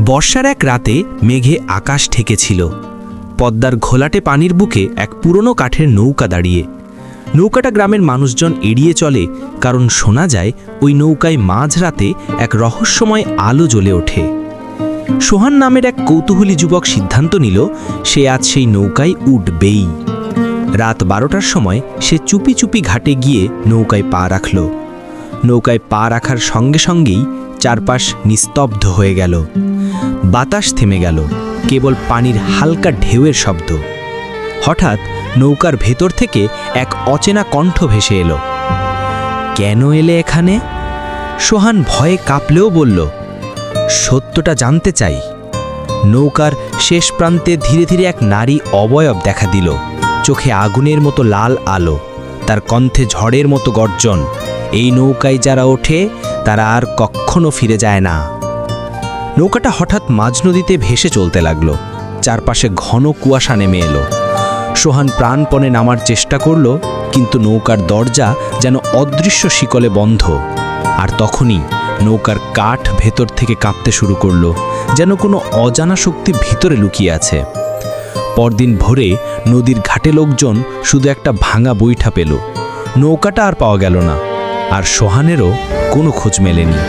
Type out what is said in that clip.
বর্ষার এক রাতে মেঘে আকাশ ঢেকেছিল। পদ্মার ঘোলাটে পানির বুকে এক পুরনো কাঠের নৌকা দাঁড়িয়ে। নৌকাটা গ্রামের মানুষজন এড়িয়ে চলে, কারণ শোনা যায় ওই নৌকায় মাঝরাতে এক রহস্যময় আলো জ্বলে ওঠে। সোহান নামের এক কৌতূহলী যুবক সিদ্ধান্ত নিল সে আজ সেই নৌকায় উঠবেই। রাত 12টার সময় সে চুপি চুপি ঘাটে গিয়ে নৌকায় পা রাখল। নৌকায় পা রাখার সঙ্গে সঙ্গেই চারপাশ নিস্তব্ধ হয়ে গেল। বাতাস থেমে গেল, কেবল পানির হালকা ঢেউয়ের শব্দ। হঠাৎ নৌকার ভেতর থেকে এক অচেনা কণ্ঠ ভেসে এলো। কেন এলে এখানে? সোহান ভয়ে কাঁপলেও বলল, সত্যটা জানতে চাই। নৌকার শেষ প্রান্তে ধীরে ধীরে এক নারী অবয়ব দেখা দিল। চোখে আগুনের মতো লাল আলো, তার কণ্ঠে ঝড়ের মতো গর্জন। এই নৌকায় যারা ওঠে তারা আর কখনো ফিরে যায় না। নৌকাটা হঠাৎ মাঝ নদীতে ভেসে চলতে লাগল। চারপাশে ঘন কুয়াশা নেমে এলো। সোহান প্রাণপণে নামার চেষ্টা করল, কিন্তু নৌকার দরজা যেন অদৃশ্য শিকলে বন্ধ। আর তখনই নৌকার কাঠ ভেতর থেকে কাঁপতে শুরু করল, যেন কোনো অজানা শক্তি ভিতরে লুকিয়ে আছে। পরদিন ভোরে নদীর ঘাটে লোকজন শুধু একটা ভাঙা বৈঠা পেল। নৌকাটা আর পাওয়া গেল না, আর সোহানেরও কোনো খোঁজ মেলেনি।